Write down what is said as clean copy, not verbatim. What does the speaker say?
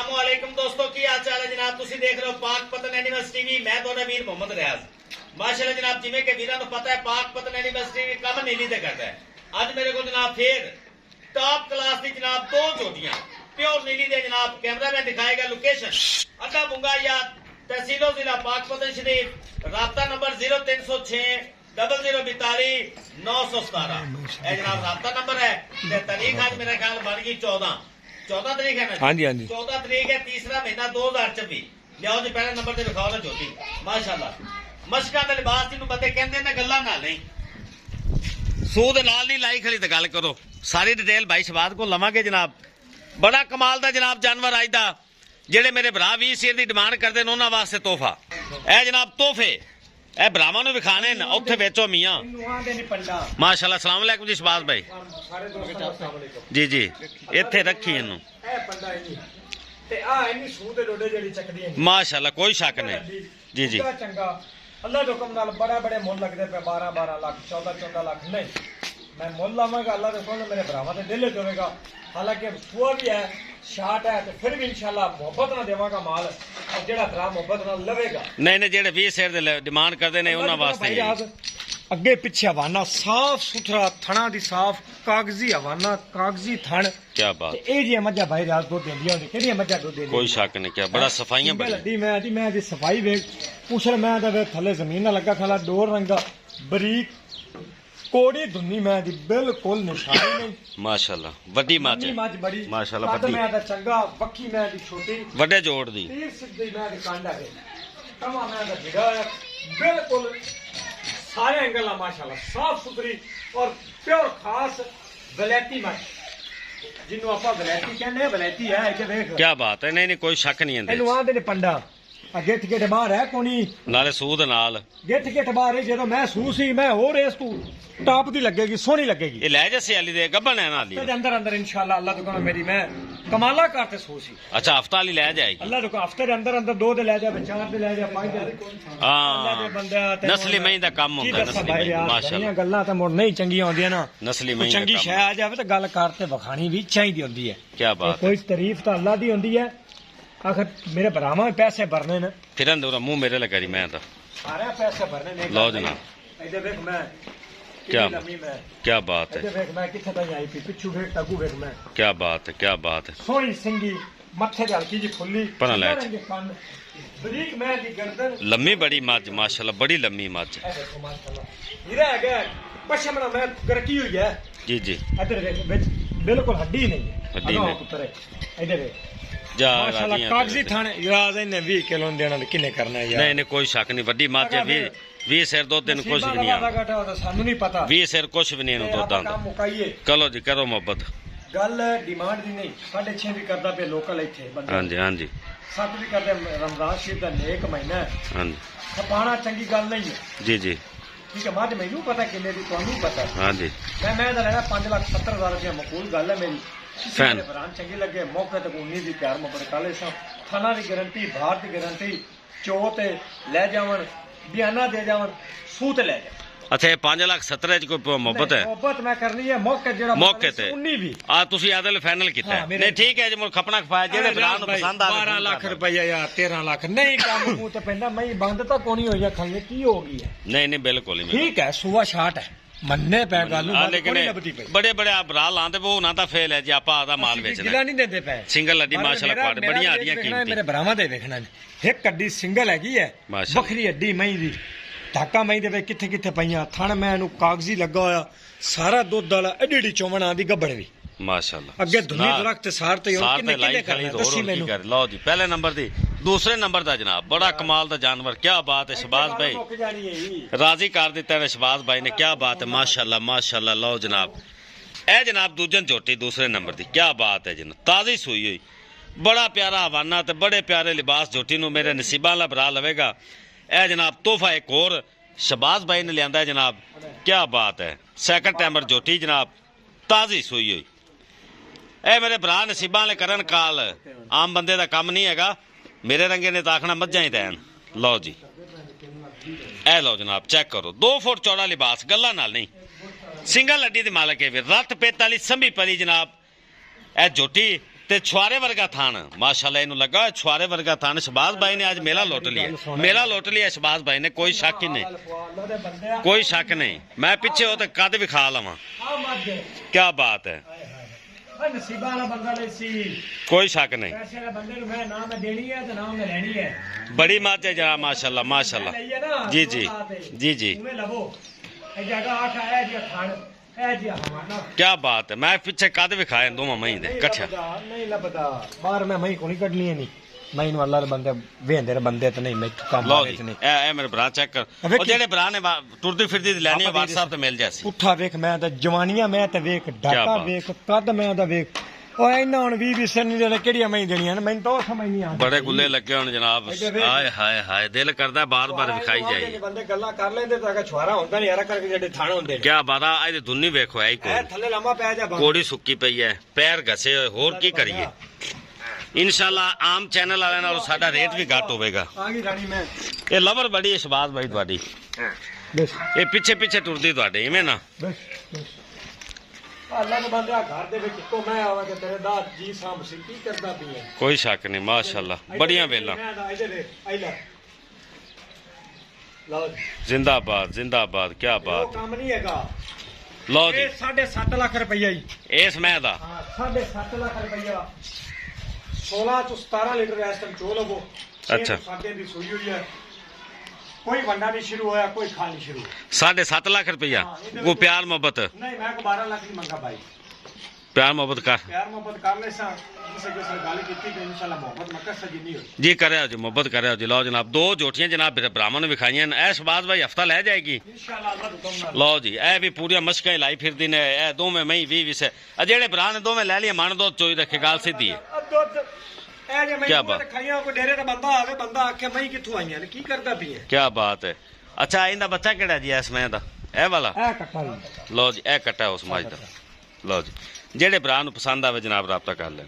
अस्सलामुअलैकुम दोस्तों की हाल चाल है जनाब तुसी देख रहे हो पाक पतन एनिमल्स टीवी मैं ਤੁਹਾਡਾ ਵੀਰ ਮੁਹੰਮਦ ਰਿਆਜ਼ ਮਾਸ਼ਾਅੱਲਾ ਜਨਾਬ ਜਿਵੇਂ ਕਿ ਵੀਰਾਂ ਨੂੰ ਪਤਾ ਹੈ ਪਾਕ ਪਤਨ ਐਨੀਮल्स टीवी ਕੰਮ ਨੀਲੀ ਤੇ ਕਰਦਾ ਹੈ ਅੱਜ ਮੇਰੇ ਕੋਲ ਜਨਾਬ ਫੇਰ टॉप क्लास की जनाब दो जोड़ियां प्योर नीली दे जनाब कैमरामैन दिखाएगा लोकेशन अड्डा बुंगा या तहसीलो जिला पाकपतन शरीफ राब्ता नंबर 0306 0042 917 जनाब राब्ता नंबर है तारीख आज मेरा ख्याल बन गई 14 तारीख है ना। हाँ जी 14 तारीख है तीसरा महीना 2024 लियाओ जी पहले नंबर से दिखाओ ना जोटी माशाल्लाह मशका का लिबास जिन्होंने बंदे कहते हैं गल्ला नाल नहीं सूद नाल नहीं लाई खड़ी तो गल करो सारी डिटेल भाई शबाद को लवांगे जनाब बड़ा कमाल दा जनाब जानवर अज दा जेड़े मेरे भरा 20 शेर की डिमांड करते हैं उन्होंने वास्ते तोहफा ए जनाब तोहफे ए भरावां नूं विखाने ने उत्थे वेचो मियां माशाल्लाह अस्सलाम वालेकुम जी शबाज भाई जी जी इत्थे रखी इनू माशाल्लाह कोई शक नहीं जी जी अल्लाह के हुक्म नाल बड़े बड़े मुल लगते पे 12 लाख 14 लाख नहीं मैं मुल लावांगा अल्लाह के हुक्म मेरे भरावां दे दिल च होवेगा हालांकि सुआ भी है शार्ट है तो फिर भी इंशाल्लाह मोहब्बत ना देवांगा माल और जेड़ा भरा मोहब्बत नाल लवेगा नहीं जेड़े 20 शेर दे डिमांड करदे ने उन्हां वास्ते अगे पिछे हवाना साफ सुथरा थणा दी साफ कागजी हवाना कागजी थण क्या बात ए जी मज्जा भाई रात दूध देंदियां होंदी केड़ी मज्जा दूध देंदी कोई शक नहीं क्या बड़ा सफाइयां बड़ी लड्डी मैं दी सफाई वेख पूछल मैं दा थले जमीन ना लगा खाला डोर रंगा बरीक कोड़ी धुन्नी मैं दी बिल्कुल निशानी नहीं माशाल्लाह वड्डी मच बड़ी माशाल्लाह वड्डी मैं दा चंगा बक्की मैं दी छोटी वड्डे जोड़ दी तीर सिद्धी मैं दी कांडा है तमा मैं दा भिड़ा बिल्कुल सारे एंगल माशाल्लाह साफ सुथरी और प्योर खास वलैती मच जिन्हों आप वलैती कहने वलैती है कि देख क्या बात है नहीं कोई शक नहीं है इनु आंदे ने पंडा गिठ गिठ बाहर है कोनी नाले सूद नाल गिठ बाहर है ਜਦੋਂ मैं सूसी मैं और इस तू टॉप दी लगेगी सोहनी लगेगी ये ले जैसे अली दे गबन है नाली ते अंदर इंशाल्लाह अल्लाह दुकान मेरी मैं कमाला करते सूसी अच्छा हफ्ता अली ले जाएगी अल्लाह दुकान हफ्ते दे अंदर दो दे ले जा चार दे ले जा पांच दे हां नस्ली मई दा काम होंदा है नस्ली मई माशाल्लाह गल्लां ते मुड़ नहीं चंगियां होंदियां ना नस्ली मई चंगी शय आ जावे ते गल करते वखानी भी चाहिदी होंदी है क्या बात कोई तारीफ तो अल्लाह दी होंदी है आखिर मेरे भरावां में पैसे भरने ने फिर अंदर मुंह मेरे लगा रही मैं तो सारे पैसे भरने ने लो जनाब इधर देख मैं क्या बात है इधर देख मैं किथे तक आई थी पिछू देख तकू देख मैं क्या बात है सोहनी सिंगी मत्थे ते हल्की जी फुल्ली पना ले बरीक मैं दी गर्दन लम्मी बड़ी मज माशाल्लाह बड़ी लम्मी मज देखो माशाल्लाह हीरा है गया पशमना मैं करकी हुई है जी जी इधर देख विच बिल्कुल हड्डी नहीं है हड्डी नहीं पुत्र इधर देख जा माशाल्लाह कागजी थाने इराज इन्हें 20 किलो देना किने करना है यार नहीं कोई शक नहीं बड़ी मज है 20 शेर दो दिन कुछ भी नहीं आ सानू नहीं पता 20 शेर कुछ भी नहीं दो दांत चलो जी करो मोहब्बत गल डिमांड दी नहीं 6.5 भी करदा पे लोकल इथे बंदे हां जी 7 भी करदे रमजान शरीफ दा नेक महीना है हां जी खपाना चंगी गल नहीं है जी ठीक है मज मैनू पता किन्ने दी तुहानू पता हां जी मैं दा लेना 5,70,000 रुपया मकबूल गल है मेरी फैन चंगी लगे मौके तक उन्नी दी प्यार मोहब्बत काले सा थाना दी गारंटी बाहर दी गारंटी चोते ले जावन बयाना दे जावन सूत ले जा अच्छा 5,70,000 च कोई मोहब्बत है मोहब्बत मैं करनी है मौके जेड़ा मौके ते उन्नी भी आ तुसी आदल फाइनल कीता है नहीं ठीक है जे मुझ खपना खपाया जेड़े भरा नु पसंद आ 12 लाख रुपया यार 13 लाख नहीं काम मुंह ते पैंदा मैं बंद तो कोनी हो जा खंगे की हो गई है नहीं बिल्कुल नहीं ठीक है सुवा शाट है मन्ने पे गल लेकिन बड़े आप भरा लांदे वो ना ता फेल है जी आपा आदा माल बेचना गिला नहीं देंदे पे सिंगल हड्डी माशाल्लाह क्वाड बढ़िया हड्डियां कीमती मेरे भरावां दे देखना एक हड्डी सिंगल हैगी है बखरी हड्डी मई दी धाका मई दे किथे किथे पईयां थण मैं नु कागजी लगा होया सारा दुध वाला एडी चोमण आंदी गब्बड़ भी माशाल्लाह अगे धुनी दरख्त सार ते किने किने करना दसी मेनू लो जी पहले नंबर दी दूसरे नंबर दा जनाब बड़ा कमाल दा जानवर क्या बात है शबाज भाई राजी कर दिता है शबाज भाई ने क्या बात है माशाल्लाह लो जनाब ए जनाब दूजन झोटी दूसरे नंबर दी क्या बात है जनाब ताजी सूई हुई बड़ा प्यारा हवाना ते बड़े प्यारे लिबास झोटी नु मेरे नसीबां ला भरा लवेगा ए जनाब तोहफा एक और शबाज भाई ने लिया है जनाब क्या बात है सैकंड टाइमर झोटी जनाब ताजी सूई हुई ए मेरे भरा नसीबां ले करन काल आम बंदे दा काम नहीं हैगा मेरे रंगे ने ताखना मज्जा ही दैन लो जी ए लो जनाब चेक करो 2 फुट चौड़ा लिबास गल्ला नाल नहीं सिंगल हड्डी दे मालक है रत पेत वाली संभी परी जनाब ए झोटी ਤੇ ਛੁਆਰੇ ਵਰਗਾ ਥਾਨ ਮਾਸ਼ਾਅੱਲਾ ਇਹਨੂੰ ਲੱਗਾ ਛੁਆਰੇ ਵਰਗਾ ਥਾਨ ਸ਼ਬਾਜ਼ ਭਾਈ ਨੇ ਅੱਜ ਮੇਲਾ ਲੁੱਟ ਲਿਆ ਸ਼ਬਾਜ਼ ਭਾਈ ਨੇ ਕੋਈ ਸ਼ੱਕ ਹੀ ਨਹੀਂ ਕੋਈ ਸ਼ੱਕ ਨਹੀਂ ਮੈਂ ਪਿੱਛੇ ਉਹ ਤੇ ਕੱਦ ਵਿਖਾ ਲਵਾਂ ਕੀ ਬਾਤ ਹੈ ਨਸੀਬਾਂ ਵਾਲਾ ਬੰਦਾ ਨਹੀਂ ਸੀ ਕੋਈ ਸ਼ੱਕ ਨਹੀਂ ਪੈਸੇ ਵਾਲੇ ਬੰਦੇ ਨੂੰ ਮੈਂ ਨਾ ਮੈਂ ਦੇਣੀ ਹੈ ਤੇ ਨਾ ਮੈਂ ਲੈਣੀ ਹੈ ਬੜੀ ਮਾਤ ਹੈ ਜਰਾ ਮਾਸ਼ਾਅੱਲਾ ਮਾਸ਼ਾਅੱਲਾ ਜੀ ਜੀ ਜੀ ਜੀ ਲਵੋ ਇਹ ਜਗ੍ਹਾ ਆਖ ਹੈ ਜੀ ਖਾਣ ਇਹ ਜੀ ਹਮਾਨਾ ਕੀ ਬਾਤ ਹੈ ਮੈਂ ਪਿੱਛੇ ਕੱਦ ਵਿਖਾਏ ਦੋਵਾਂ ਮਹੀਂ ਦੇ ਇਕੱਠੇ ਨਹੀਂ ਲੱਭਦਾ ਬਾਹਰ ਮੈਂ ਮਹੀਂ ਕੋਈ ਕੱਢਣੀ ਨਹੀਂ ਮੈਨੂੰ ਅੱਲਾ ਦੇ ਬੰਦੇ ਵੇਂਦੇ ਰੇ ਬੰਦੇ ਤੇ ਨਹੀਂ ਮੈਂ ਕੰਮ ਲਓ ਜੀ ਇਹ ਮੇਰੇ ਭਰਾ ਚੈੱਕ ਕਰ ਉਹ ਜਿਹੜੇ ਭਰਾ ਨੇ ਟੁਰਦੀ ਫਿਰਦੀ ਲੈਣੀ ਹੈ WhatsApp ਤੇ ਮਿਲ ਜਾਸੀ ਪੁੱਠਾ ਵੇਖ ਮੈਂ ਤਾਂ ਜਵਾਨੀਆਂ ਮੈਂ ਤਾਂ ਵੇਖ ਡਾਕਾ ਵੇਖ ਕੱਦ ਮੈਂ ਤਾਂ ਵੇਖ ਉਹ ਇਹਨਾਂ ਹੁਣ 20 ਸਿਰ ਨਹੀਂ ਦੇਣੇ ਕਿਹੜੀਆਂ ਮੈਂ ਦੇਣੀਆਂ ਨੇ ਮੈਨੂੰ ਤਾਂ ਸਮਝ ਨਹੀਂ ਆਉਂਦੀ ਬੜੇ ਗੁੱਲੇ ਲੱਗੇ ਹੁਣ ਜਨਾਬ ਹਾਏ ਹਾਏ ਹਾਏ ਦਿਲ ਕਰਦਾ ਬਾਰ-ਬਾਰ ਵਿਖਾਈ ਜਾਈਏ ਬੰਦੇ ਗੱਲਾਂ ਕਰ ਲੈਂਦੇ ਤਾਂ ਛੁਆਰਾ ਹੁੰਦਾ ਨਹੀਂ ਯਾਰਾ ਕਰਕੇ ਜਿਹੜੇ ਥਾਣ ਹੁੰਦੇ ਨੇ ਕੀ ਬਾਤ ਆ ਇਹਦੀ ਦੁੰਨੀ ਵੇਖੋ ਐ ਕੋਈ ਥੱਲੇ ਲੰਮਾ ਪੈ ਜਾ ਕੋੜੀ ਸੁੱਕੀ ਪਈ ਹੈ ਪੈਰ ਘਸੇ ਹੋਏ ਹੋਰ ਕੀ ਕਰੀਏ ਇਨਸ਼ਾਅੱਲਾ ਆਮ ਚੈਨਲ ਵਾਲਿਆਂ ਨਾਲ ਸਾਡਾ ਰੇਟ ਵੀ ਘੱਟ ਹੋਵੇਗਾ ਆ ਗਈ ਰਾਣੀ ਮੈਂ ਇਹ ਲਵਰ ਬੜੀ ਹੈ ਸ਼ਬਾਜ਼ ਭਾਈ ਤੁਹਾਡੀ ਇਹ ਪਿੱਛੇ ਪਿੱਛੇ ਟੁਰਦੀ ਤੁਹਾਡੇ ਇਵੇਂ ਨਾ ਅੱਲਾ ਦੇ ਬੰਦੇ ਘਰ ਦੇ ਵਿੱਚ ਇੱਕੋ ਮੈਂ ਆਵਾਂ ਕਿ ਤੇਰੇ ਦਾ ਜੀ ਸਾਂਭ ਸੀ ਕੀ ਕਰਦਾ ਪਈ ਹੈ ਕੋਈ ਸ਼ੱਕ ਨਹੀਂ ਮਾਸ਼ਾਅੱਲਾ ਬੜੀਆਂ ਵੇਲਾਂ ਜ਼ਿੰਦਾਬਾਦ ਜ਼ਿੰਦਾਬਾਦ ਕੀ ਬਾਤ ਕੰਮ ਨਹੀਂ ਹੈਗਾ ਲਓ ਜੀ 7.5 ਲੱਖ ਰੁਪਈਆ ਜੀ ਇਸ ਮੈਂ ਦਾ 7.5 ਲੱਖ ਰੁਪਈਆ 16 ਤੋਂ 17 ਲੀਟਰ ਇਸ ਟਾਈਮ ਚੋ ਲਵੋ ਅੱਛਾ ਸਾਡੇ ਦੀ ਸੂਈ ਹੋਈ ਹੈ ਕੋਈ ਵੰਡਾ ਨਹੀਂ ਸ਼ੁਰੂ ਹੋਇਆ ਕੋਈ ਖਾ ਨਹੀਂ ਸ਼ੁਰੂ 7.5 ਲੱਖ ਰੁਪਈਆ ਉਹ ਪਿਆਰ ਮੁਹੱਬਤ ਨਹੀਂ ਮੈਂ 12 ਲੱਖ ਦੀ ਮੰਗਾ ਭਾਈ ਪਿਆਰ ਮੁਹੱਬਤ ਕਰ ਲੈ ਸਾਂ ਜਿਸੇ ਕਿਸੇ ਗੱਲ ਕੀਤੀ ਕਿ ਇਨਸ਼ਾਅੱਲਾ ਮੁਹੱਬਤ ਮੱਕਾ ਸਜੀ ਨਹੀਂ ਹੋਈ ਜੀ ਕਰਿਆ ਜੀ ਮੁਹੱਬਤ ਕਰਿਆ ਜੀ ਲਓ ਜਨਾਬ ਦੋ ਜੋਟੀਆਂ ਜਨਾਬ ਬ੍ਰਾਹਮਣ ਨੇ ਵਿਖਾਈਆਂ ਐ ਸ਼ਬਾਜ਼ ਭਾਈ ਹਫਤਾ ਲੈ ਜਾਏਗੀ ਇਨਸ਼ਾਅੱਲਾ ਅੱਲਾ ਦਾ ਹੁਕਮ ਨਾਲ ਲਓ ਜੀ ਇਹ ਵੀ ਪੂਰੀਆਂ ਮਸ਼ਕਾਂ ਹੀ ਲਾਈ ਫਿਰਦੀ ਨੇ ਇਹ ਦੋਵੇਂ ਮਈ 20 20 ਆ ਜਿਹੜੇ ਭਰਾ ਨੇ ਦੋਵੇਂ ਲੈ ਲਈਏ ਮਨ ਦੋ ਚੋਈ ਰੱਖੇ ਗੱਲ ਸਿੱਧੀ ਹੈ ਇਹ ਜੇ ਮੈਂ ਖਾਈਆਂ ਕੋਈ ਡੇਰੇ ਦਾ ਬੰਦਾ ਆਵੇ ਬੰਦਾ ਆਖੇ ਮੈਂ ਕਿੱਥੋਂ ਆਈਆਂ ਨੇ ਕੀ ਕਰਦਾ ਪਈ ਹੈ ਕੀ ਬਾਤ ਹੈ ਅੱਛਾ ਇਹਦਾ ਬੱਚਾ ਕਿਹੜਾ ਜੀ ਇਸ ਮੈਂ ਦਾ ਇਹ ਵਾਲਾ ਇਹ ਕੱਟਾ ਜੀ ਲਓ ਜੀ ਇਹ ਕੱਟਾ ਉਸ ਮਾਜ ਦਾ ਲਓ ਜੀ ਜਿਹੜੇ ਭਰਾ ਨੂੰ ਪਸੰਦ ਆਵੇ ਜਨਾਬ ਰਾਬਤਾ ਕਰ ਲੈਣ